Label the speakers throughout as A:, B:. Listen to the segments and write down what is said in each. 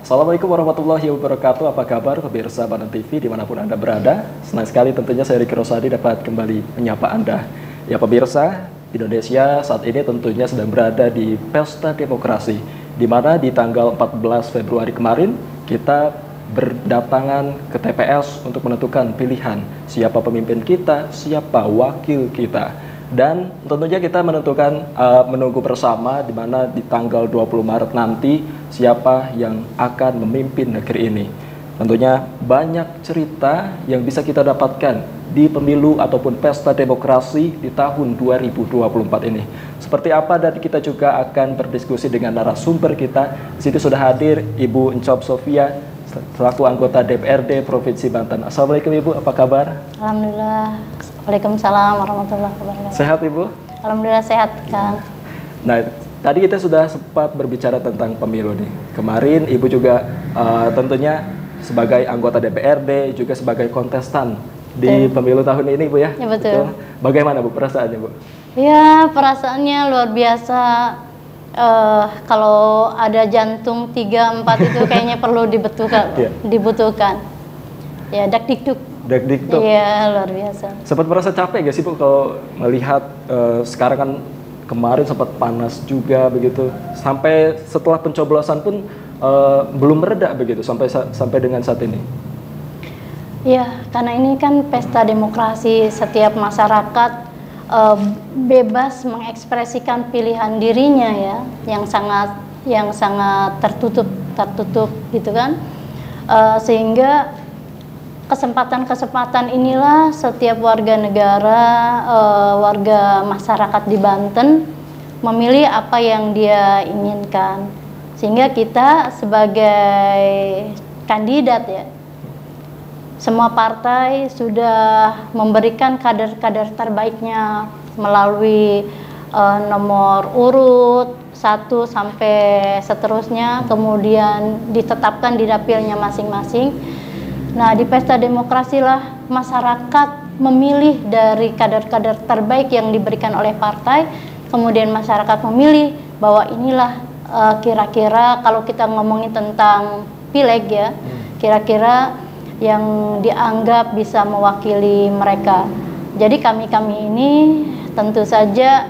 A: Assalamualaikum warahmatullahi wabarakatuh. Apa kabar pemirsa Banten TV dimanapun Anda berada? Senang sekali tentunya saya Riki Rosadi dapat kembali menyapa Anda. Ya pemirsa, Indonesia saat ini tentunya sedang berada di pesta demokrasi, di mana di tanggal 14 Februari kemarin kita berdatangan ke TPS untuk menentukan pilihan siapa pemimpin kita, siapa wakil kita. Dan tentunya kita menunggu bersama di mana di tanggal 20 Maret nanti siapa yang akan memimpin negeri ini. Tentunya banyak cerita yang bisa kita dapatkan di pemilu ataupun pesta demokrasi di tahun 2024 ini. Seperti apa, dan kita juga akan berdiskusi dengan narasumber kita. Di sini sudah hadir Ibu Encop Sofia selaku anggota DPRD Provinsi Banten. Assalamualaikum Ibu, apa kabar?
B: Alhamdulillah. Waalaikumsalam warahmatullahi wabarakatuh.
A: Sehat Ibu?
B: Alhamdulillah sehat, Kang.
A: Nah, tadi kita sudah sempat berbicara tentang pemilu nih. Kemarin Ibu juga tentunya sebagai anggota DPRD, juga sebagai kontestan di pemilu tahun ini Bu ya?
B: Ya betul.
A: Bagaimana Bu perasaannya Bu?
B: Ya, perasaannya luar biasa. Kalau ada jantung 3-4 itu kayaknya perlu dibutuhkan. Ya, dak-dikduk.
A: Dak-dikduk.
B: Iya, luar biasa.
A: Sempat merasa capek gak sih Bu kalau melihat sekarang kan kemarin sempat panas juga begitu, sampai setelah pencoblosan pun belum mereda begitu sampai dengan saat ini?
B: Ya, karena ini kan pesta demokrasi, setiap masyarakat bebas mengekspresikan pilihan dirinya ya, yang sangat tertutup gitu kan, sehingga kesempatan inilah setiap warga negara, warga masyarakat di Banten memilih apa yang dia inginkan, sehingga kita sebagai kandidat ya, semua partai sudah memberikan kader-kader terbaiknya melalui nomor urut 1 sampai seterusnya, kemudian ditetapkan di dapilnya masing-masing. Nah, di pesta demokrasi lah masyarakat memilih dari kader-kader terbaik yang diberikan oleh partai, kemudian masyarakat memilih bahwa inilah kira-kira kalau kita ngomongin tentang pileg ya, kira-kira yang dianggap bisa mewakili mereka. Jadi kami ini tentu saja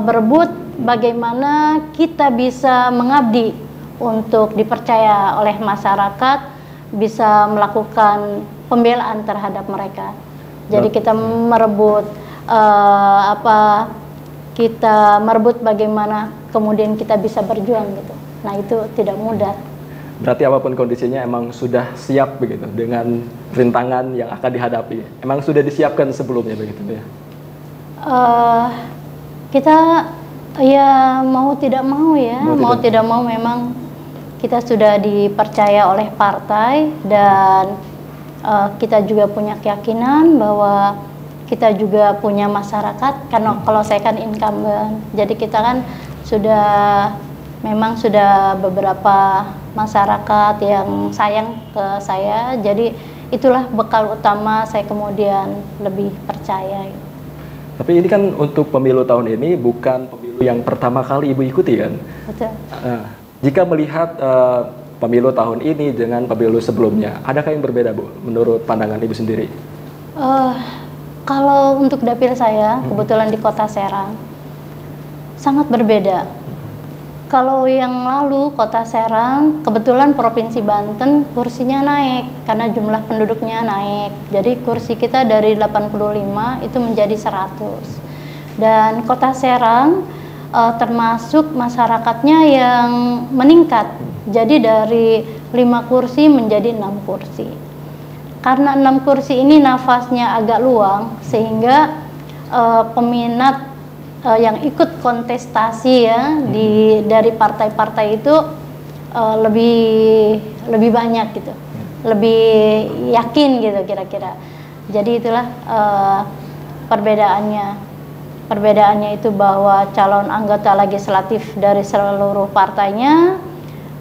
B: berebut bagaimana kita bisa mengabdi untuk dipercaya oleh masyarakat, bisa melakukan pembelaan terhadap mereka. Jadi kita merebut bagaimana kemudian kita bisa berjuang gitu. Nah, itu tidak mudah.
A: Berarti apapun kondisinya emang sudah siap begitu dengan rintangan yang akan dihadapi. Emang sudah disiapkan sebelumnya begitu ya?
B: Kita ya mau tidak mau ya, mau tidak mau memang kita sudah dipercaya oleh partai, dan kita juga punya keyakinan bahwa kita juga punya masyarakat, karena kalau saya kan incumbent, jadi kita kan sudah beberapa masyarakat yang sayang ke saya, jadi itulah bekal utama saya kemudian lebih percaya.
A: Tapi ini kan untuk pemilu tahun ini bukan pemilu yang pertama kali Ibu ikuti kan? Betul. Jika melihat pemilu tahun ini dengan pemilu sebelumnya, adakah yang berbeda Bu menurut pandangan Ibu sendiri?
B: Kalau untuk dapil saya, kebetulan di Kota Serang, sangat berbeda. Kalau yang lalu Kota Serang, kebetulan Provinsi Banten kursinya naik karena jumlah penduduknya naik. Jadi kursi kita dari 85 itu menjadi 100. Dan Kota Serang termasuk masyarakatnya yang meningkat. Jadi dari 5 kursi menjadi 6 kursi. Karena 6 kursi ini nafasnya agak luang, sehingga peminat yang ikut kontestasi ya dari partai-partai itu lebih banyak gitu, lebih yakin gitu kira-kira. Jadi itulah perbedaannya itu, bahwa calon anggota legislatif dari seluruh partainya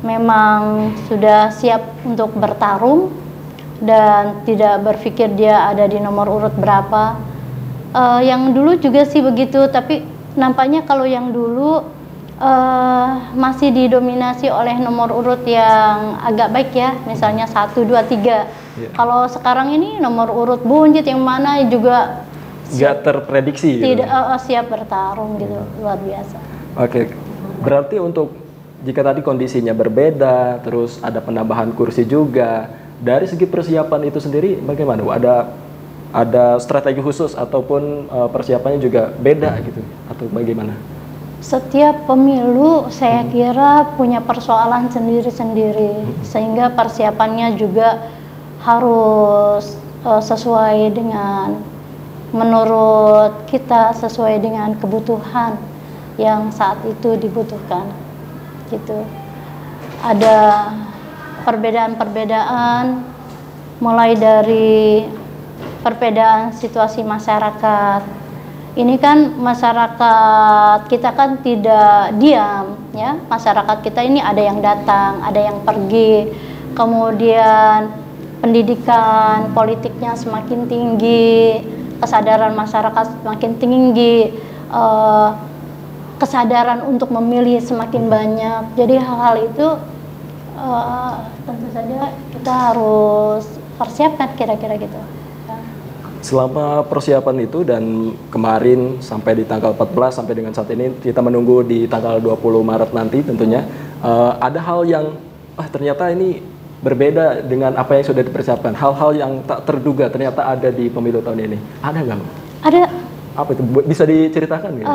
B: memang sudah siap untuk bertarung dan tidak berpikir dia ada di nomor urut berapa. Yang dulu juga sih begitu, tapi nampaknya kalau yang dulu masih didominasi oleh nomor urut yang agak baik ya, misalnya 1, 2, 3. Kalau sekarang ini nomor urut buncit yang mana juga
A: nggak terprediksi
B: tidak
A: gitu.
B: siap bertarung gitu, luar biasa.
A: Oke, berarti untuk jika tadi kondisinya berbeda, terus ada penambahan kursi juga, dari segi persiapan itu sendiri bagaimana? Ada strategi khusus ataupun persiapannya juga beda gitu atau bagaimana?
B: Setiap pemilu saya kira punya persoalan sendiri-sendiri, sehingga persiapannya juga harus sesuai dengan, menurut kita sesuai dengan kebutuhan yang saat itu dibutuhkan gitu. Ada perbedaan-perbedaan mulai dari perbedaan situasi masyarakat. Ini kan masyarakat kita kan tidak diam ya, masyarakat kita ini ada yang datang, ada yang pergi, kemudian pendidikan politiknya semakin tinggi, kesadaran masyarakat semakin tinggi, kesadaran untuk memilih semakin banyak. Jadi hal-hal itu tentu saja kita harus persiapkan kira-kira gitu.
A: Selama persiapan itu dan kemarin sampai di tanggal 14 sampai dengan saat ini kita menunggu di tanggal 20 Maret nanti tentunya, ada hal yang ternyata ini berbeda dengan apa yang sudah dipersiapkan, hal-hal yang tak terduga ternyata ada di pemilu tahun ini. Ada nggak? Ada. Apa itu? Bisa diceritakan nggak?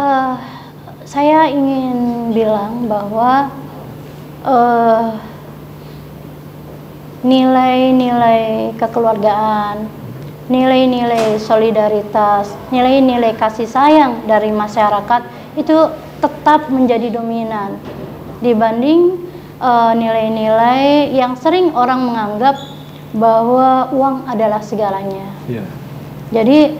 B: Saya ingin bilang bahwa nilai-nilai kekeluargaan, nilai-nilai solidaritas, nilai-nilai kasih sayang dari masyarakat itu tetap menjadi dominan dibanding nilai-nilai yang sering orang menganggap bahwa uang adalah segalanya. Jadi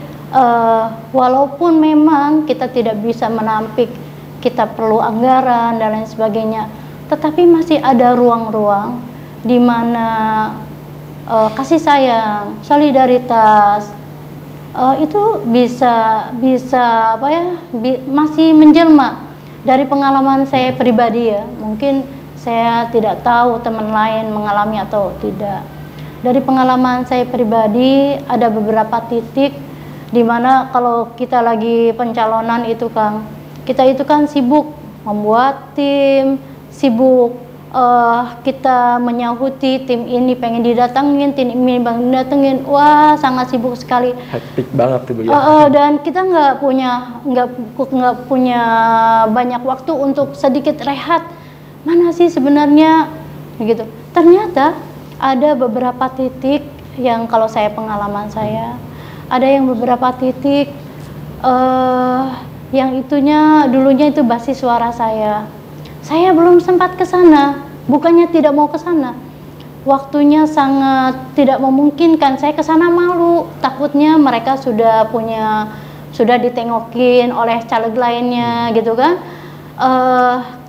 B: walaupun memang kita tidak bisa menampik, kita perlu anggaran dan lain sebagainya, tetapi masih ada ruang-ruang di mana kasih sayang, solidaritas itu bisa apa ya, masih menjelma. Dari pengalaman saya pribadi ya, mungkin saya tidak tahu teman lain mengalami atau tidak. Dari pengalaman saya pribadi ada beberapa titik di mana kalau kita lagi pencalonan itu Kang, kita itu kan sibuk membuat tim, sibuk kita menyahuti tim ini pengen didatengin, tim ini pengen didatengin, wah sangat sibuk sekali.
A: Hektik banget tuh ya.
B: Dan kita nggak punya banyak waktu untuk sedikit rehat. Mana sih sebenarnya gitu. Ternyata ada beberapa titik yang kalau saya pengalaman saya, ada yang beberapa titik yang itunya dulunya itu basis suara saya. Saya belum sempat ke sana, bukannya tidak mau ke sana. Waktunya sangat tidak memungkinkan. Saya ke sana malu, takutnya mereka sudah ditengokin oleh caleg lainnya gitu kan.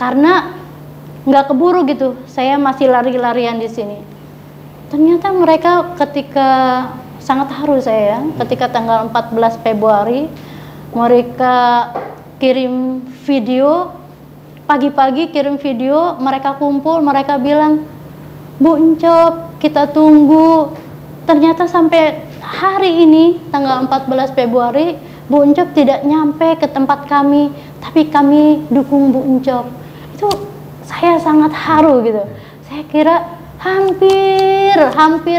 B: Karena nggak keburu gitu. Saya masih lari-larian di sini. Ternyata mereka ketika sangat haru saya, ketika tanggal 14 Februari mereka kirim video. Pagi-pagi kirim video, mereka kumpul, mereka bilang, Bu Encop, kita tunggu. Ternyata sampai hari ini, tanggal 14 Februari, Bu Encop tidak nyampe ke tempat kami, tapi kami dukung Bu Encop. Itu saya sangat haru gitu. Saya kira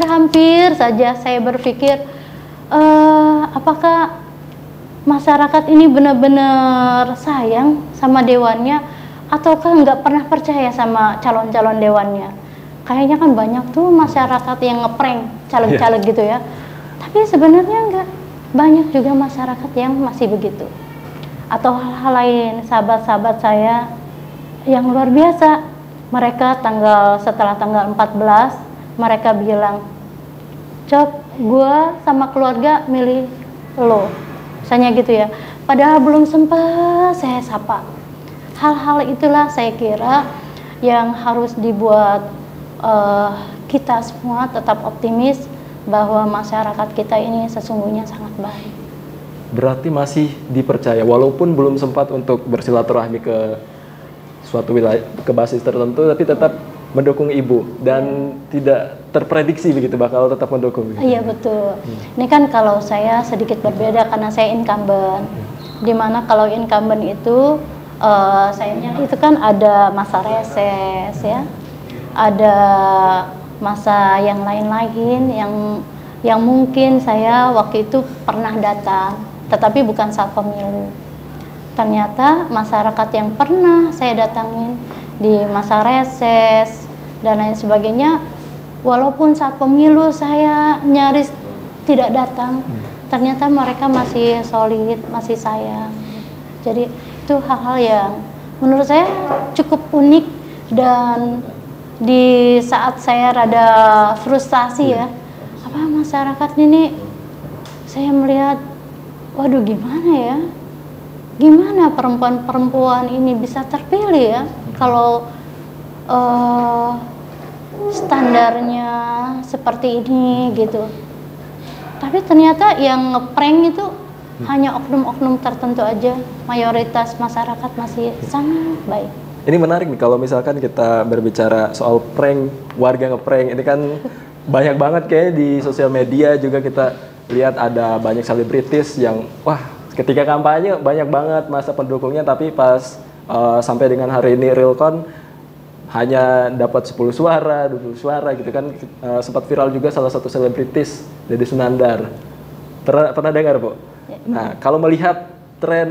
B: hampir saja saya berpikir, apakah masyarakat ini benar-benar sayang sama dewannya, ataukah nggak pernah percaya sama calon-calon dewannya. Kayaknya kan banyak tuh masyarakat yang ngeprank caleg-caleg gitu ya. Tapi sebenarnya nggak, banyak juga masyarakat yang masih begitu. Atau hal-hal lain, sahabat-sahabat saya yang luar biasa. Mereka setelah tanggal 14, mereka bilang, Cop, gua sama keluarga milih lo. Misalnya gitu ya. Padahal belum sempat saya sapa. Hal-hal itulah saya kira yang harus dibuat kita semua tetap optimis bahwa masyarakat kita ini sesungguhnya sangat baik.
A: Berarti masih dipercaya walaupun belum sempat untuk bersilaturahmi ke suatu wilayah ke basis tertentu, tapi tetap mendukung ibu dan tidak terprediksi begitu bakal tetap mendukung. Gitu.
B: Iya betul. Ini kan kalau saya sedikit berbeda karena saya incumbent. Dimana kalau incumbent itu sayangnya itu kan ada masa reses ya, ada masa yang lain-lain yang mungkin saya waktu itu pernah datang, tetapi bukan saat pemilu. Ternyata masyarakat yang pernah saya datangin di masa reses dan lain sebagainya, walaupun saat pemilu saya nyaris tidak datang, ternyata mereka masih solid, masih sayang. Jadi itu hal-hal yang menurut saya cukup unik, dan di saat saya rada frustasi ya, apa masyarakat ini, saya melihat, waduh gimana ya, gimana perempuan-perempuan ini bisa terpilih ya, kalau standarnya seperti ini gitu. Tapi ternyata yang ngeprank itu hanya oknum-oknum tertentu aja, mayoritas masyarakat masih sangat baik.
A: Ini menarik nih kalau misalkan kita berbicara soal prank, warga ngeprank, ini kan banyak banget kayaknya di sosial media juga kita lihat ada banyak selebritis yang wah ketika kampanye banyak banget masa pendukungnya, tapi pas sampai dengan hari ini realcon hanya dapat 10 suara, 20 suara gitu kan. Sempat viral juga salah satu selebritis, Deddy Sunandar. Pernah dengar, Bu? Nah, kalau melihat tren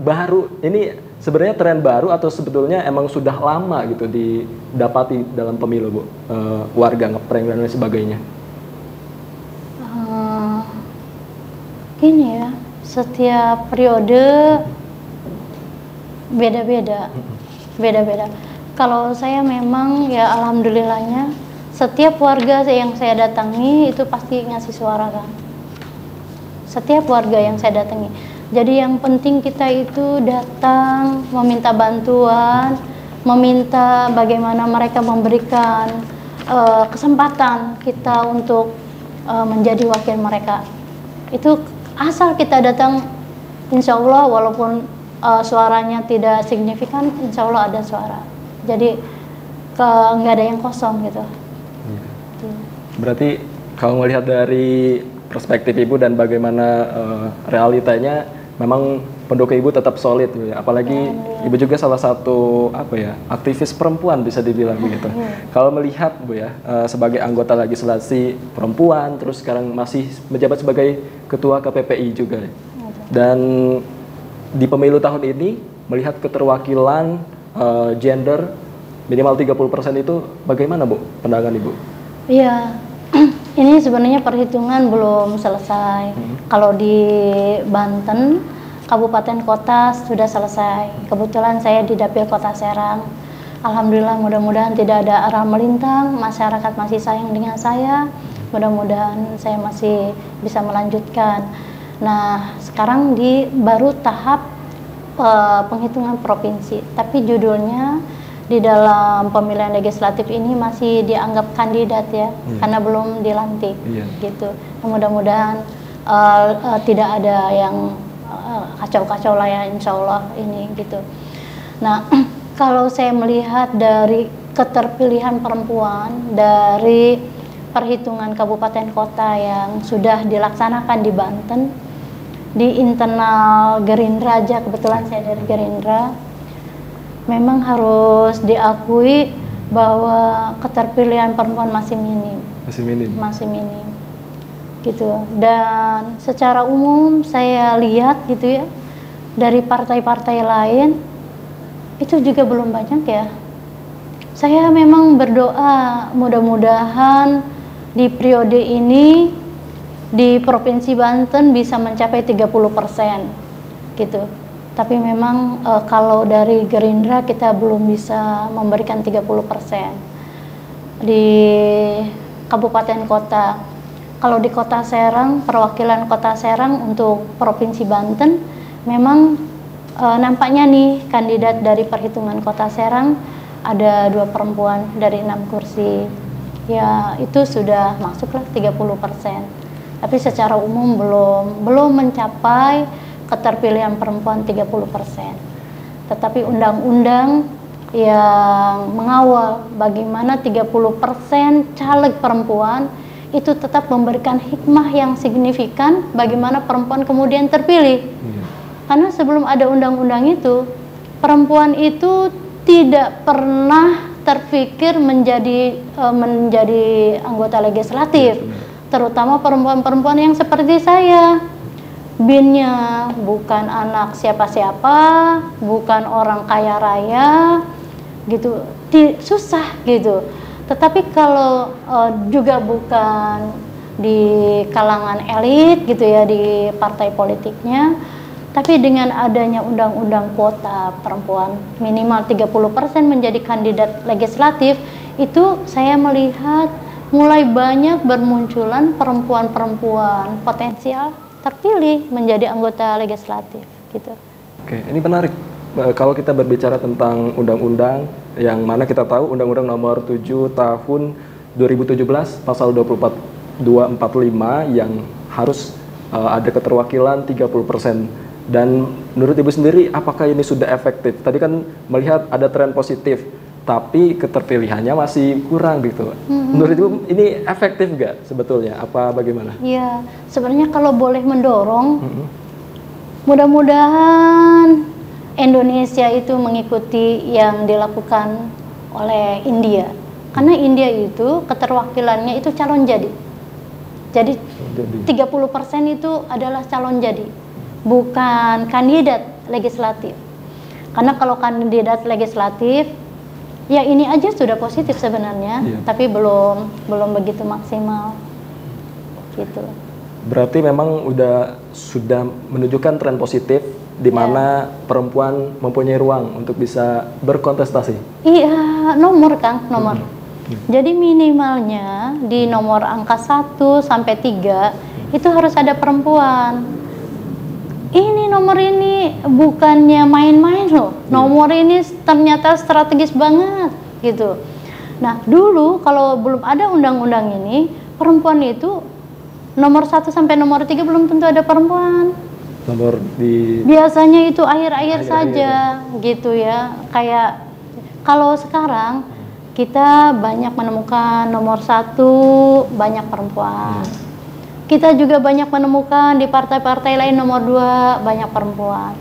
A: baru, ini sebenarnya tren baru atau sebetulnya emang sudah lama gitu didapati dalam pemilu, Bu? Warga ngeprank dan lain sebagainya.
B: Gini ya, setiap periode beda-beda. Kalau saya memang ya alhamdulillahnya setiap warga yang saya datangi itu pasti ngasih suara kan. Setiap warga yang saya datangi. Jadi yang penting kita itu datang meminta bantuan, meminta bagaimana mereka memberikan kesempatan kita untuk menjadi wakil mereka. Itu asal kita datang, insya Allah walaupun suaranya tidak signifikan, insya Allah ada suara. Jadi nggak ada yang kosong gitu.
A: Berarti kalau melihat dari perspektif Ibu dan bagaimana realitanya, memang pendukung Ibu tetap solid, ya. Apalagi Ibu juga salah satu aktivis perempuan bisa dibilang begitu. Kalau melihat Bu ya, sebagai anggota legislasi perempuan, terus sekarang masih menjabat sebagai ketua KPPI juga, dan di pemilu tahun ini melihat keterwakilan gender minimal 30% itu bagaimana, Bu, pandangan Ibu?
B: Iya, ini sebenarnya perhitungan belum selesai. Kalau di Banten, kabupaten kota sudah selesai. Kebetulan saya di Dapil Kota Serang. Alhamdulillah, mudah-mudahan tidak ada arah melintang, masyarakat masih sayang dengan saya. Mudah-mudahan saya masih bisa melanjutkan. Nah, sekarang baru tahap penghitungan provinsi, tapi judulnya di dalam pemilihan legislatif ini masih dianggap kandidat ya, karena belum dilantik gitu. Mudah-mudahan tidak ada yang kacau-kacau lah ya, insya Allah ini gitu. Nah, kalau saya melihat dari keterpilihan perempuan dari perhitungan kabupaten kota yang sudah dilaksanakan di Banten, di internal Gerindra aja, kebetulan saya dari Gerindra, memang harus diakui bahwa keterpilihan perempuan masih minim. Masih minim. Gitu. Dan secara umum saya lihat gitu ya, dari partai-partai lain itu juga belum banyak ya. Saya memang berdoa mudah-mudahan di periode ini di Provinsi Banten bisa mencapai 30% gitu. Tapi memang kalau dari Gerindra kita belum bisa memberikan 30% di kabupaten kota. Kalau di Kota Serang, perwakilan Kota Serang untuk Provinsi Banten, memang nampaknya nih kandidat dari perhitungan Kota Serang ada 2 perempuan dari 6 kursi. Ya itu sudah masuklah 30%. Tapi secara umum belum mencapai keterpilihan perempuan 30%. Tetapi undang-undang yang mengawal bagaimana 30% caleg perempuan itu tetap memberikan hikmah yang signifikan bagaimana perempuan kemudian terpilih. Karena sebelum ada undang-undang itu, perempuan itu tidak pernah terpikir menjadi anggota legislatif, terutama perempuan-perempuan yang seperti saya. Binnya bukan anak siapa-siapa, bukan orang kaya raya, gitu, susah gitu. Tetapi kalau juga bukan di kalangan elit gitu ya, di partai politiknya, tapi dengan adanya undang-undang kuota perempuan minimal 30% menjadi kandidat legislatif, itu saya melihat mulai banyak bermunculan perempuan-perempuan potensial terpilih menjadi anggota legislatif gitu.
A: Oke, ini menarik. Kalau kita berbicara tentang undang-undang, yang mana kita tahu Undang-Undang Nomor 7 Tahun 2017 Pasal 245 yang harus ada keterwakilan 30%. Dan menurut Ibu sendiri, apakah ini sudah efektif? Tadi kan melihat ada tren positif, tapi keterpilihannya masih kurang gitu. Menurut Ibu ini efektif nggak sebetulnya? Apa bagaimana?
B: Iya, sebenarnya kalau boleh mendorong, mudah-mudahan Indonesia itu mengikuti yang dilakukan oleh India. Karena India itu keterwakilannya itu calon jadi. Jadi 30% itu adalah calon jadi, bukan kandidat legislatif. Karena kalau kandidat legislatif, ya ini aja sudah positif sebenarnya, tapi belum begitu maksimal, gitu.
A: Berarti memang sudah menunjukkan tren positif di mana perempuan mempunyai ruang untuk bisa berkontestasi.
B: Iya, nomor. Jadi minimalnya di nomor angka 1 sampai 3 itu harus ada perempuan. Ini nomor ini bukannya main-main loh. Nomor ini ternyata strategis banget gitu. Nah, dulu kalau belum ada undang-undang ini, perempuan itu nomor 1 sampai nomor 3 belum tentu ada perempuan. Biasanya itu akhir-akhir saja gitu ya. Kayak kalau sekarang kita banyak menemukan nomor 1 banyak perempuan. Kita juga banyak menemukan di partai-partai lain nomor 2 banyak perempuan.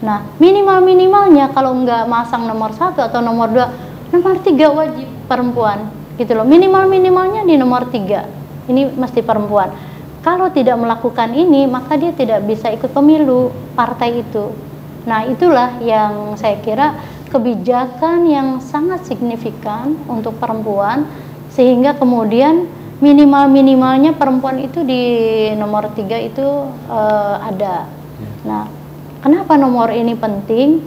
B: Nah, minimalnya kalau nggak masang nomor 1 atau nomor 2, nomor 3 wajib perempuan gitu loh. Minimalnya di nomor 3 ini mesti perempuan. Kalau tidak melakukan ini, maka dia tidak bisa ikut pemilu partai itu. Nah, itulah yang saya kira kebijakan yang sangat signifikan untuk perempuan, sehingga kemudian minimalnya perempuan itu di nomor 3 itu ada. Nah, kenapa nomor ini penting?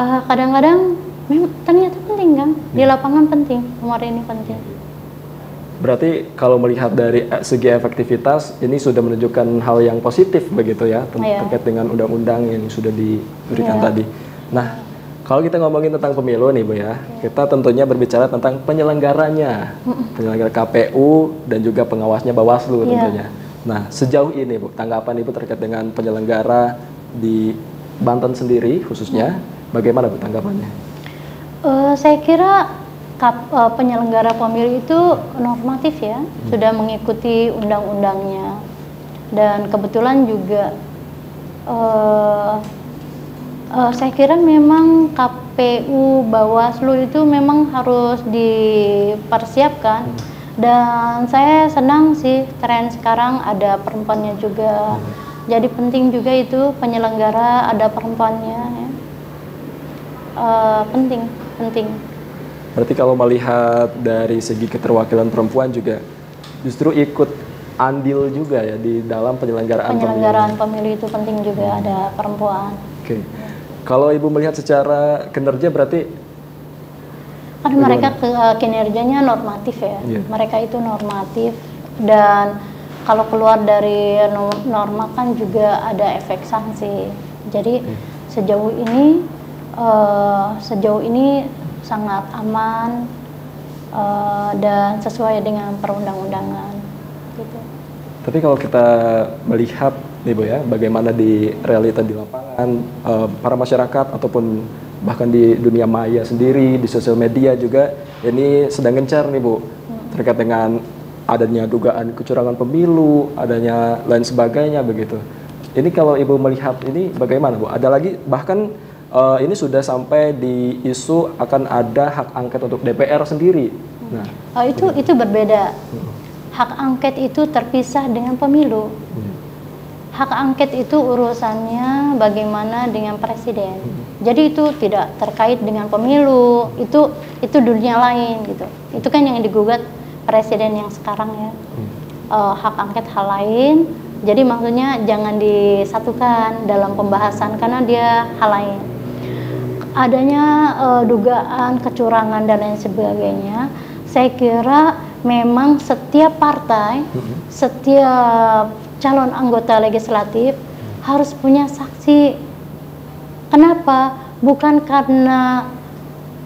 B: Kadang-kadang ternyata penting kan, di lapangan penting, nomor ini penting.
A: Berarti kalau melihat dari segi efektivitas, ini sudah menunjukkan hal yang positif begitu ya, terkait dengan undang-undang yang sudah diberikan tadi. Nah, kalau kita ngomongin tentang pemilu nih Bu ya, kita tentunya berbicara tentang penyelenggaranya, penyelenggara KPU dan juga pengawasnya Bawaslu tentunya. Nah, sejauh ini Bu, tanggapan Ibu terkait dengan penyelenggara di Banten sendiri khususnya, bagaimana Bu tanggapannya?
B: Saya kira penyelenggara pemilu itu normatif ya, sudah mengikuti undang-undangnya, dan kebetulan juga saya kira memang KPU Bawaslu itu memang harus dipersiapkan, dan saya senang sih tren sekarang ada perempuannya juga. Jadi penting juga itu penyelenggara ada perempuannya ya. Penting.
A: Berarti kalau melihat dari segi keterwakilan perempuan juga justru ikut andil juga ya di dalam penyelenggaraan
B: pemilu itu penting juga ada perempuan.
A: Oke. Kalau Ibu melihat secara kinerja berarti
B: kan mereka kinerjanya normatif ya. Mereka itu normatif, dan kalau keluar dari norma kan juga ada efek sanksi. Jadi sejauh ini sangat aman dan sesuai dengan perundang-undangan gitu.
A: Tapi kalau kita melihat nih Bu ya, bagaimana di realita di lapangan, para masyarakat ataupun bahkan di dunia maya sendiri, di sosial media juga ini sedang gencar nih Bu, terkait dengan adanya dugaan kecurangan pemilu, adanya lain sebagainya begitu. Ini kalau Ibu melihat ini bagaimana Bu? Ada lagi bahkan ini sudah sampai di isu akan ada hak angket untuk DPR sendiri. Nah,
B: itu berbeda. Hak angket itu terpisah dengan pemilu. Hak angket itu urusannya bagaimana dengan presiden. Jadi itu tidak terkait dengan pemilu. Itu dunia lain gitu. Itu kan yang digugat presiden yang sekarang ya. Hak angket hal lain. Jadi maksudnya jangan disatukan dalam pembahasan karena dia hal lain. Adanya dugaan kecurangan dan lain sebagainya. Saya kira memang setiap partai, setiap calon anggota legislatif harus punya saksi. Kenapa? Bukan karena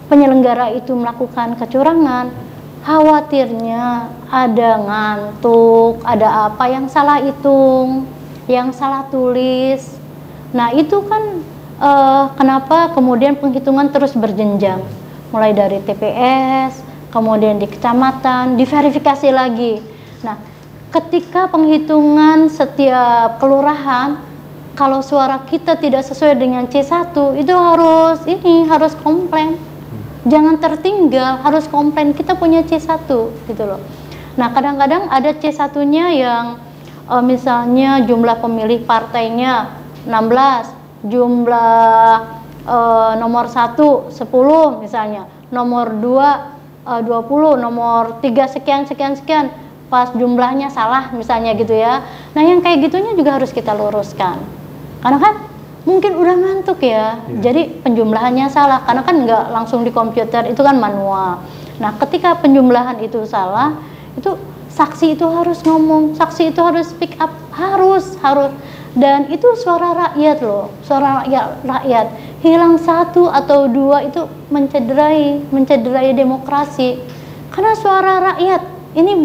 B: penyelenggara itu melakukan kecurangan, khawatirnya ada ngantuk, ada apa yang salah hitung, yang salah tulis. Nah itu kan kenapa kemudian penghitungan terus berjenjang, mulai dari TPS, kemudian di kecamatan, diverifikasi lagi. Nah, ketika penghitungan setiap kelurahan, kalau suara kita tidak sesuai dengan C1, itu harus komplain. Jangan tertinggal, harus komplain kita punya C1 gitu loh. Nah, kadang-kadang ada C1-nya yang misalnya jumlah pemilih partainya 16, jumlah nomor 1 10 misalnya, nomor 2 20, nomor 3 sekian, pas jumlahnya salah misalnya gitu ya. Nah yang kayak gitunya juga harus kita luruskan. Karena kan mungkin udah ngantuk ya, jadi penjumlahannya salah. Karena kan nggak langsung di komputer, itu kan manual. Nah ketika penjumlahan itu salah, itu saksi itu harus ngomong, saksi itu harus speak up, harus. Dan itu suara rakyat loh, suara rakyat. Hilang 1 atau 2 itu mencederai demokrasi. Karena suara rakyat ini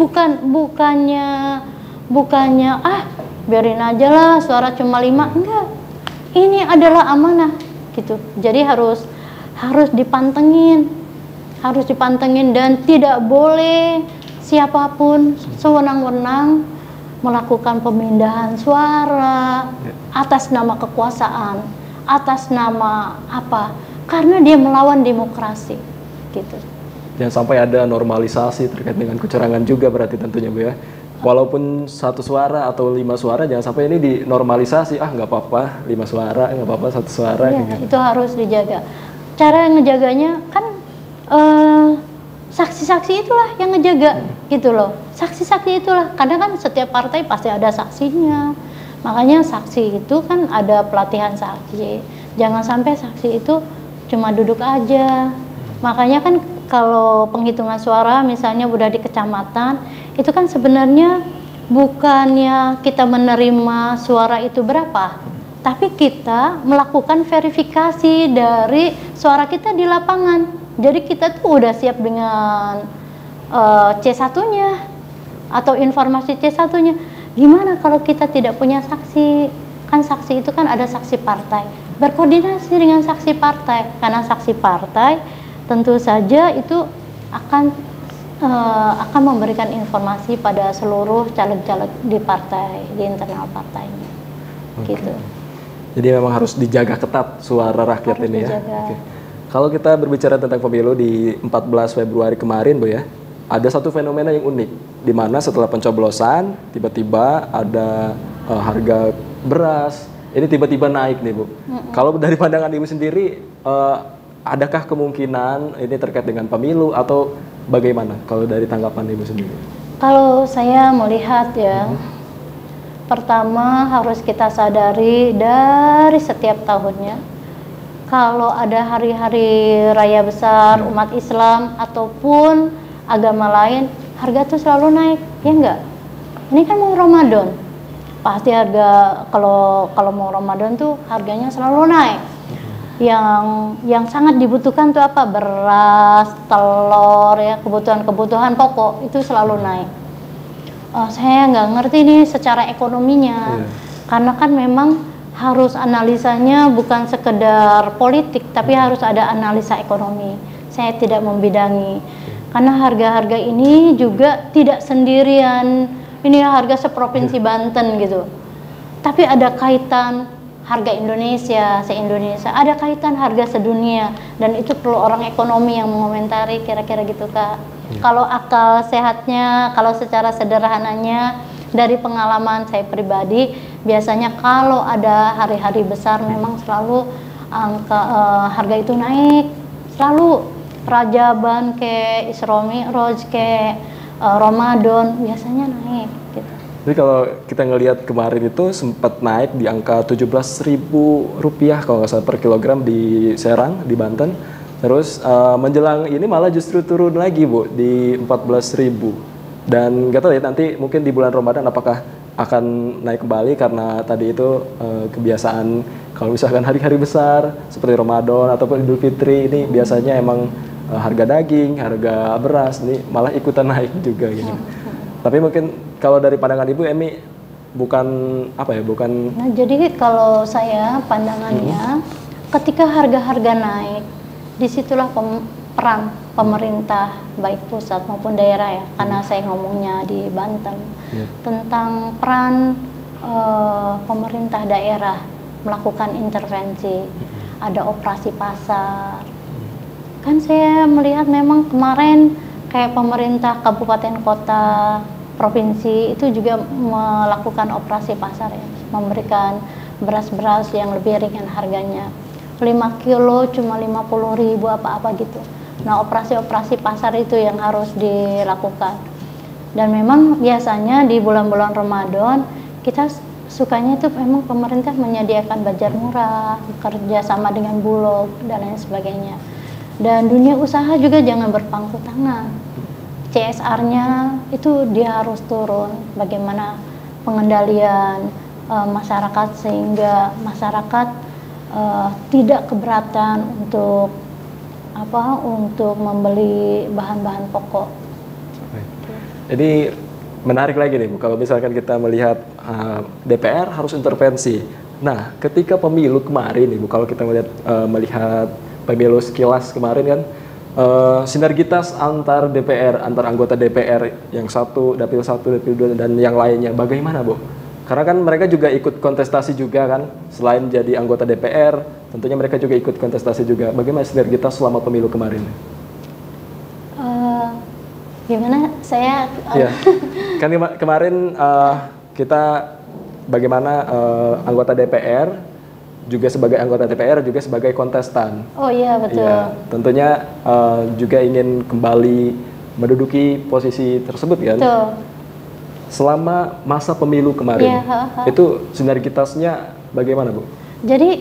B: bukannya biarin aja lah suara cuma 5, enggak. Ini adalah amanah gitu. Jadi harus dipantengin. Harus dipantengin dan tidak boleh siapapun sewenang-wenang melakukan pemindahan suara atas nama kekuasaan, atas nama apa? Karena dia melawan demokrasi, gitu.
A: Jangan sampai ada normalisasi terkait dengan kecurangan juga berarti tentunya Bu ya. Walaupun 1 suara atau 5 suara, jangan sampai ini dinormalisasi. Nggak apa-apa 5 suara, nggak apa-apa 1 suara.
B: Ya,
A: gitu.
B: itu harus dijaga. Cara ngejaganya kan saksi-saksi itulah yang ngejaga gitu loh. Saksi-saksi itulah, kadang kan setiap partai pasti ada saksinya. Makanya saksi itu kan ada pelatihan saksi. Jangan sampai saksi itu cuma duduk aja. Makanya kan kalau penghitungan suara misalnya udah di kecamatan, itu kan sebenarnya bukannya kita menerima suara itu berapa, tapi kita melakukan verifikasi dari suara kita di lapangan. Jadi kita tuh udah siap dengan C1-nya atau informasi C1-nya. Gimana kalau kita tidak punya saksi? Kan saksi itu kan ada saksi partai. Berkoordinasi dengan saksi partai, karena saksi partai tentu saja itu akan memberikan informasi pada seluruh caleg-caleg di partai, di internal partainya. Gitu.
A: Jadi memang harus dijaga ketat suara rakyat harus ini dijaga. Ya. Kalau kita berbicara tentang pemilu di 14 Februari kemarin Bu ya, ada satu fenomena yang unik, di mana setelah pencoblosan tiba-tiba ada harga beras ini tiba-tiba naik nih Bu. Kalau dari pandangan Ibu sendiri, adakah kemungkinan ini terkait dengan pemilu atau bagaimana kalau dari tanggapan Ibu sendiri?
B: Kalau saya melihat ya, pertama harus kita sadari dari setiap tahunnya, kalau ada hari-hari raya besar umat Islam ataupun agama lain, harga tuh selalu naik, ya enggak? Ini kan mau Ramadan, pasti harga kalau mau Ramadan tuh harganya selalu naik. Yang sangat dibutuhkan tuh apa? Beras, telur, ya kebutuhan pokok itu selalu naik. Saya nggak ngerti nih secara ekonominya, karena kan memang harus analisanya bukan sekedar politik, tapi harus ada analisa ekonomi. Saya tidak membidangi, karena harga-harga ini juga tidak sendirian. Ini harga seprovinsi Banten gitu, tapi ada kaitan harga Indonesia, se-Indonesia, ada kaitan harga sedunia, dan itu perlu orang ekonomi yang mengomentari kira-kira gitu Kak. Kalau akal sehatnya, kalau secara sederhananya, dari pengalaman saya pribadi, biasanya kalau ada hari-hari besar memang selalu angka harga itu naik, selalu Rajaban ke Isra Mi'raj ke Ramadan biasanya naik gitu.
A: Jadi kalau kita ngelihat kemarin itu sempat naik di angka Rp17.000 kalau nggak salah per kilogram di Serang, di Banten. Terus menjelang ini malah justru turun lagi Bu di 14.000. Dan nggak tahu ya nanti mungkin di bulan Ramadan apakah akan naik kembali karena tadi itu kebiasaan kalau misalkan hari-hari besar seperti Ramadan ataupun Idul Fitri ini biasanya emang harga daging, harga beras ini malah ikutan naik juga gitu. Tapi mungkin kalau dari pandangan Ibu Emi bukan apa ya, bukan.
B: Nah, jadi kalau saya pandangannya ketika harga-harga naik, disitulah peran pemerintah baik pusat maupun daerah ya, karena saya ngomongnya di Banten tentang peran pemerintah daerah melakukan intervensi, ada operasi pasar. Kan saya melihat memang kemarin kayak pemerintah kabupaten kota provinsi itu juga melakukan operasi pasar ya, memberikan beras-beras yang lebih ringan harganya, 5 kilo cuma 50.000 apa-apa gitu. Nah, operasi-operasi pasar itu yang harus dilakukan. Dan memang biasanya di bulan-bulan Ramadan kita sukanya itu memang pemerintah menyediakan bazar murah, bekerja sama dengan Bulog dan lain sebagainya. Dan dunia usaha juga jangan berpangku tangan. CSR-nya itu dia harus turun. Bagaimana pengendalian masyarakat sehingga masyarakat tidak keberatan untuk membeli bahan-bahan pokok.
A: Jadi menarik lagi nih Bu, kalau misalkan kita melihat DPR harus intervensi. Nah, ketika pemilu kemarin nih Bu, kalau kita melihat pemilu sekilas kemarin kan, sinergitas antar DPR, antar anggota DPR yang satu, dapil 2 dan yang lainnya bagaimana Bu? Karena kan mereka juga ikut kontestasi juga kan, selain jadi anggota DPR, tentunya mereka juga ikut kontestasi juga. Bagaimana sinergitas selama pemilu kemarin?
B: Gimana saya?
A: Ya, kan kemarin kita bagaimana anggota DPR juga sebagai anggota DPR juga sebagai kontestan.
B: Oh iya betul.
A: Ya, tentunya juga ingin kembali menduduki posisi tersebut kan.
B: Betul.
A: Selama masa pemilu kemarin, itu sinergitasnya bagaimana Bu?
B: Jadi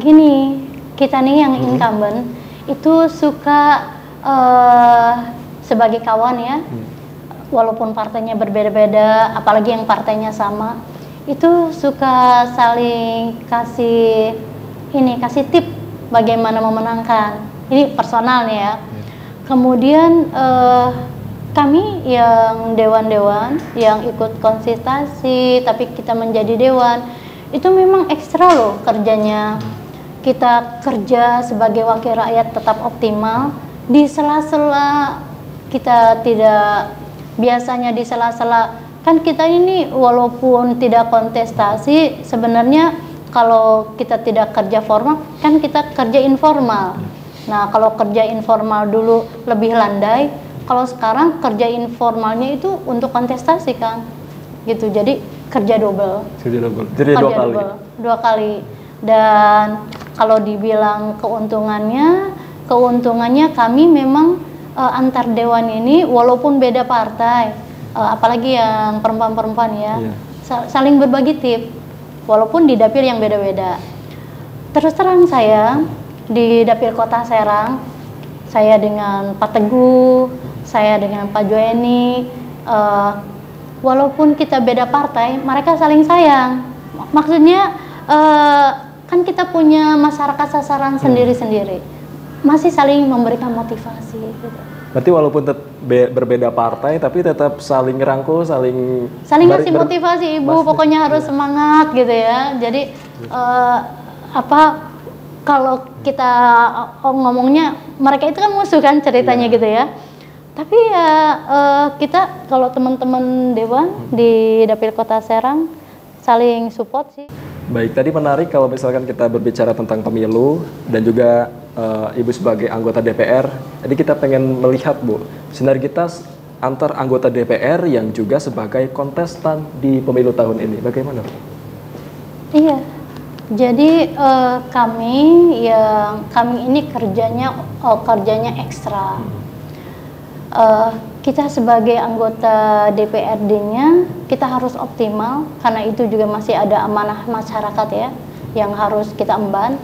B: gini, kita nih yang incumbent itu suka sebagai kawan ya, walaupun partainya berbeda-beda, apalagi yang partainya sama, itu suka saling kasih tip bagaimana memenangkan. Ini personal nih ya. Kemudian kami yang dewan-dewan yang ikut konsultasi tapi kita menjadi dewan itu memang ekstra loh kerjanya. Kita kerja sebagai wakil rakyat tetap optimal di sela-sela kita tidak, biasanya di sela-sela kan kita ini walaupun tidak kontestasi sebenarnya kalau kita tidak kerja formal kan kita kerja informal. Nah, kalau kerja informal dulu lebih landai, kalau sekarang kerja informalnya itu untuk kontestasi kan, gitu. Jadi kerja double.
A: Jadi
B: dua kali. Dan kalau dibilang keuntungannya kami memang antar dewan ini walaupun beda partai, apalagi yang perempuan-perempuan ya, saling berbagi tip, walaupun di dapil yang beda-beda. Terus terang saya di dapil Kota Serang, saya dengan Pak Teguh, saya dengan Pak Joeni, walaupun kita beda partai, mereka saling sayang. Maksudnya kan kita punya masyarakat sasaran sendiri-sendiri, masih saling memberikan motivasi gitu.
A: Berarti walaupun berbeda partai, tapi tetap saling ngerangkul, saling
B: ngasih motivasi ibu, pokoknya harus semangat gitu ya. Jadi kalau kita ngomongnya mereka itu kan musuh kan ceritanya gitu ya. Tapi ya kita kalau teman-teman Dewan di Dapil Kota Serang saling support sih.
A: Baik, tadi menarik kalau misalkan kita berbicara tentang pemilu dan juga Ibu sebagai anggota DPR. Jadi kita pengen melihat Bu, sinergitas antar anggota DPR yang juga sebagai kontestan di pemilu tahun ini. Bagaimana Bu?
B: Iya, jadi kami ini kerjanya ekstra. Kita sebagai anggota DPRD-nya kita harus optimal karena itu juga masih ada amanah masyarakat ya yang harus kita emban.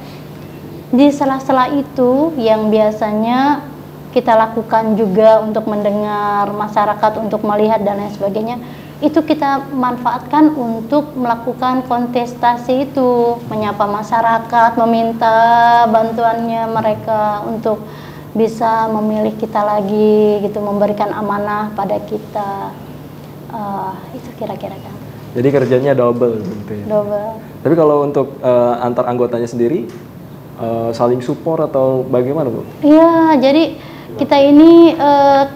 B: Di sela-sela itu yang biasanya kita lakukan juga untuk mendengar masyarakat, untuk melihat dan lain sebagainya, itu kita manfaatkan untuk melakukan kontestasi itu, menyapa masyarakat, meminta bantuannya mereka untuk bisa memilih kita lagi gitu, memberikan amanah pada kita. Itu kira-kira kan.
A: Jadi kerjanya double gitu ya.
B: Double. Tapi
A: kalau untuk antar anggotanya sendiri saling support atau bagaimana Bu?
B: Iya, jadi kita ini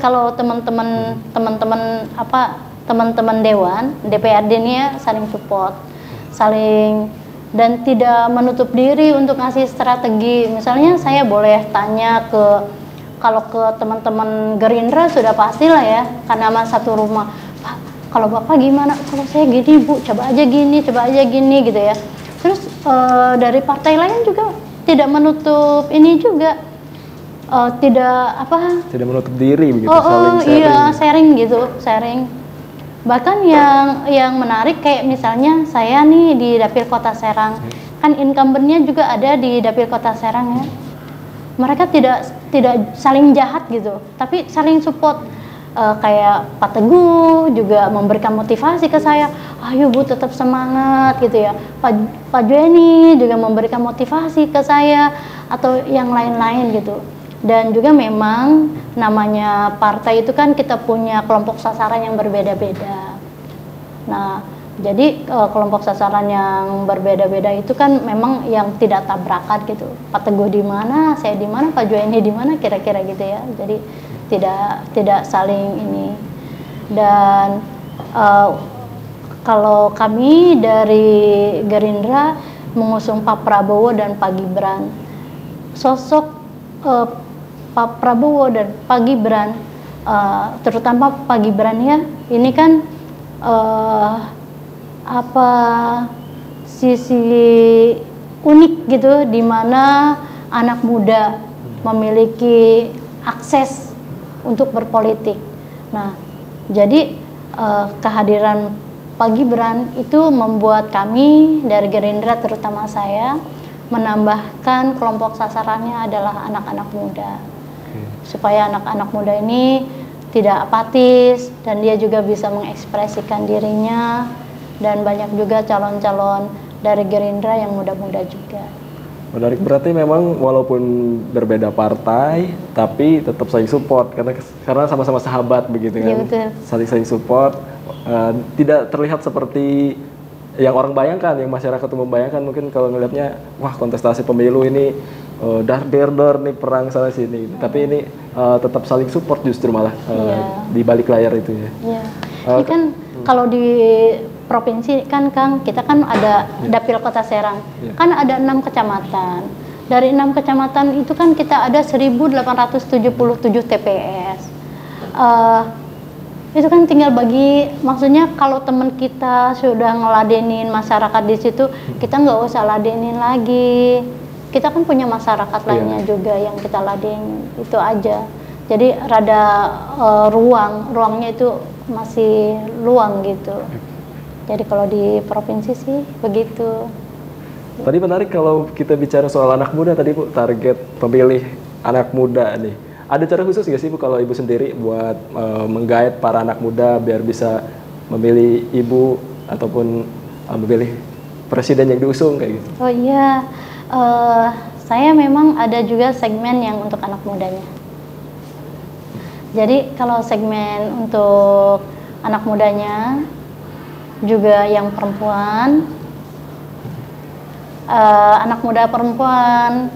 B: kalau teman-teman Dewan DPRD ini ya saling support, saling dan tidak menutup diri untuk ngasih strategi. Misalnya saya boleh tanya kalau ke teman-teman Gerindra sudah pastilah ya, karena sama satu rumah. Pak, kalau Bapak gimana? Kalau saya gini Bu, coba aja gini gitu ya. Terus dari partai lain juga tidak menutup ini juga. Tidak
A: menutup diri begitu,
B: saling sharing. Iya, sharing. Bahkan yang menarik kayak misalnya saya nih di Dapil Kota Serang, kan incumbent-nya juga ada di Dapil Kota Serang ya. Mereka tidak saling jahat gitu, tapi saling support. Kayak Pak Teguh juga memberikan motivasi ke saya, ayo Bu tetap semangat gitu ya. Pak Joeni juga memberikan motivasi ke saya atau yang lain-lain gitu. Dan juga memang namanya partai itu kan kita punya kelompok sasaran yang berbeda-beda. Nah, jadi kelompok sasaran yang berbeda-beda itu kan memang yang tidak tabrakan gitu. Pak Teguh di mana, saya di mana, Pak Joeni di mana, kira-kira gitu ya. Jadi tidak saling ini. Dan kalau kami dari Gerindra mengusung Pak Prabowo dan Pak Gibran, sosok Pak Prabowo dan Pak Gibran, terutama Pak Gibran ya, ini kan sisi unik gitu, di mana anak muda memiliki akses untuk berpolitik. Nah, jadi kehadiran Pak Gibran itu membuat kami dari Gerindra, terutama saya, menambahkan kelompok sasarannya adalah anak-anak muda. Supaya anak-anak muda ini tidak apatis dan dia juga bisa mengekspresikan dirinya, dan banyak juga calon-calon dari Gerindra yang muda-muda juga.
A: Menarik, berarti memang walaupun berbeda partai tapi tetap saling support karena sama-sama sahabat begitu kan.
B: Ya,
A: saling support, tidak terlihat seperti yang orang bayangkan, yang masyarakat umum bayangkan. Mungkin kalau ngelihatnya wah kontestasi pemilu ini dar nih perang sana sini. Tapi ini tetap saling support justru malah di balik layar itu ya.
B: Iya. Ini kan kalau di provinsi kan Kang, kita kan ada Dapil Kota Serang, kan ada 6 kecamatan. Dari 6 kecamatan itu kan kita ada 1.877 TPS. Itu kan tinggal bagi, maksudnya kalau teman kita sudah ngeladenin masyarakat di situ, kita nggak usah ladenin lagi. Kita kan punya masyarakat lainnya juga yang kita ladenin, itu aja. Jadi rada ruangnya itu masih luang gitu. Jadi kalau di provinsi sih begitu.
A: Tadi menarik kalau kita bicara soal anak muda tadi Bu, target pemilih anak muda nih. Ada cara khusus nggak sih Bu kalau Ibu sendiri buat menggait para anak muda biar bisa memilih Ibu ataupun memilih presiden yang diusung kayak gitu?
B: Oh iya, saya memang ada juga segmen yang untuk anak mudanya. Jadi kalau segmen untuk anak mudanya juga yang perempuan, anak muda perempuan.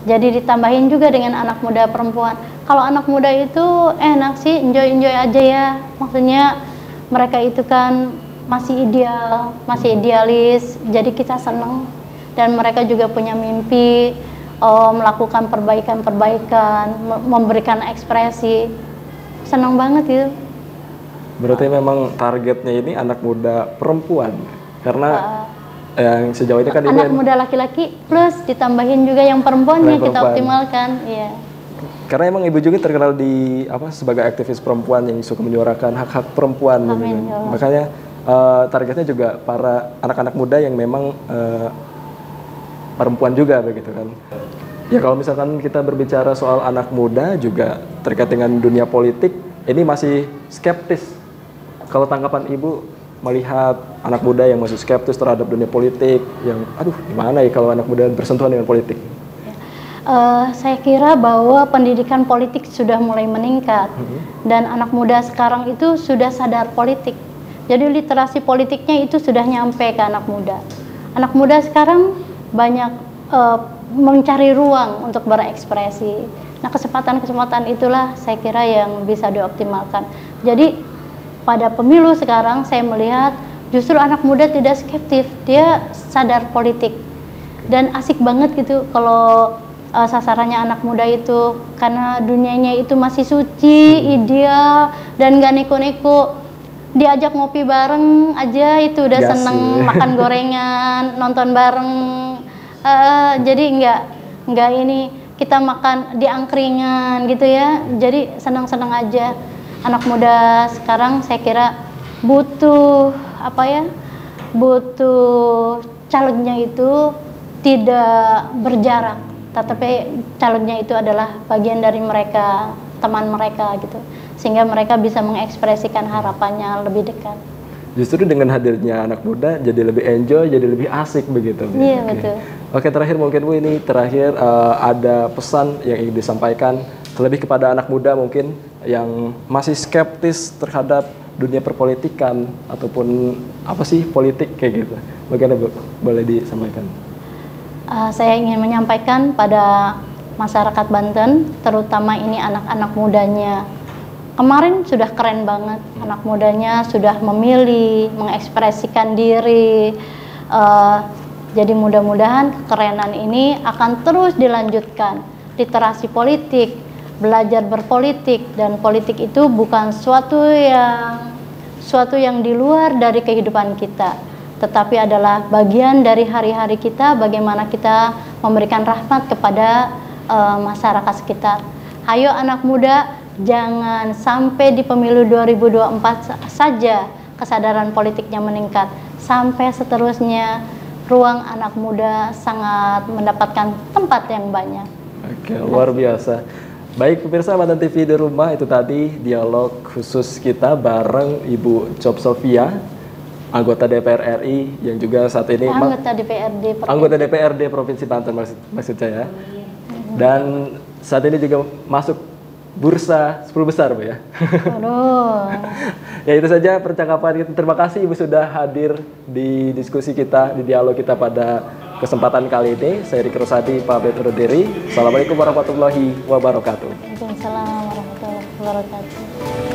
B: Jadi ditambahin juga dengan anak muda perempuan. Kalau anak muda itu enak sih, enjoy aja ya. Maksudnya mereka itu kan masih ideal, masih idealis. Jadi kita senang, dan mereka juga punya mimpi, melakukan perbaikan, memberikan ekspresi. Senang banget gitu.
A: Berarti memang targetnya ini anak muda perempuan, karena yang sejauh ini kan
B: anak muda laki-laki plus ditambahin juga yang perempuannya kita optimalkan. Iya.
A: Karena emang Ibu juga terkenal sebagai aktivis perempuan yang suka menyuarakan hak-hak perempuan.
B: Amin,
A: gitu. Makanya targetnya juga para anak-anak muda yang memang perempuan juga begitu kan. Ya kalau misalkan kita berbicara soal anak muda juga terkait dengan dunia politik, ini masih skeptis. Kalau tanggapan Ibu melihat anak muda yang masih skeptis terhadap dunia politik, yang gimana ya kalau anak muda bersentuhan dengan politik?
B: Saya kira bahwa pendidikan politik sudah mulai meningkat, dan anak muda sekarang itu sudah sadar politik. Jadi literasi politiknya itu sudah nyampe ke anak muda. Anak muda sekarang banyak mencari ruang untuk berekspresi. Nah, kesempatan-kesempatan itulah saya kira yang bisa dioptimalkan. Jadi pada pemilu sekarang saya melihat justru anak muda tidak skeptis, dia sadar politik dan asik banget gitu kalau sasarannya anak muda itu, karena dunianya itu masih suci, ideal, dan gak neko-neko. Diajak ngopi bareng aja itu udah seneng, makan gorengan, nonton bareng. Jadi nggak ini kita makan di angkringan gitu ya. Jadi senang-senang aja. Anak muda sekarang saya kira butuh butuh calegnya itu tidak berjarak, tetapi calegnya itu adalah bagian dari mereka, teman mereka gitu, sehingga mereka bisa mengekspresikan harapannya lebih dekat.
A: Justru dengan hadirnya anak muda jadi lebih enjoy, jadi lebih asik begitu.
B: Iya, betul.
A: Oke, terakhir mungkin Bu, ini terakhir ada pesan yang ingin disampaikan lebih kepada anak muda mungkin yang masih skeptis terhadap dunia perpolitikan ataupun politik kayak gitu. Bagaimana Bu? Boleh disampaikan?
B: Saya ingin menyampaikan pada masyarakat Banten, terutama ini anak-anak mudanya. Kemarin sudah keren banget, anak mudanya sudah memilih, mengekspresikan diri. Jadi mudah-mudahan kekerenan ini akan terus dilanjutkan. Literasi politik, belajar berpolitik, dan politik itu bukan suatu yang di luar dari kehidupan kita, tetapi adalah bagian dari hari-hari kita, bagaimana kita memberikan rahmat kepada masyarakat sekitar. Hayo anak muda, jangan sampai di pemilu 2024 saja kesadaran politiknya meningkat, sampai seterusnya ruang anak muda sangat mendapatkan tempat yang banyak.
A: Oke, luar biasa. Baik pemirsa Banten TV di rumah, itu tadi dialog khusus kita bareng Ibu Chop Sofia, anggota DPR RI yang juga saat ini anggota DPRD Provinsi Banten maksud saya. Dan saat ini juga masuk bursa 10 besar, Bu ya. Ya itu saja percakapan kita. Terima kasih Ibu sudah hadir di diskusi kita, di dialog kita pada kesempatan kali ini. Saya Riki Rosadi pamit undur diri. Assalamualaikum warahmatullahi wabarakatuh.
B: Waalaikumsalam warahmatullahi wabarakatuh.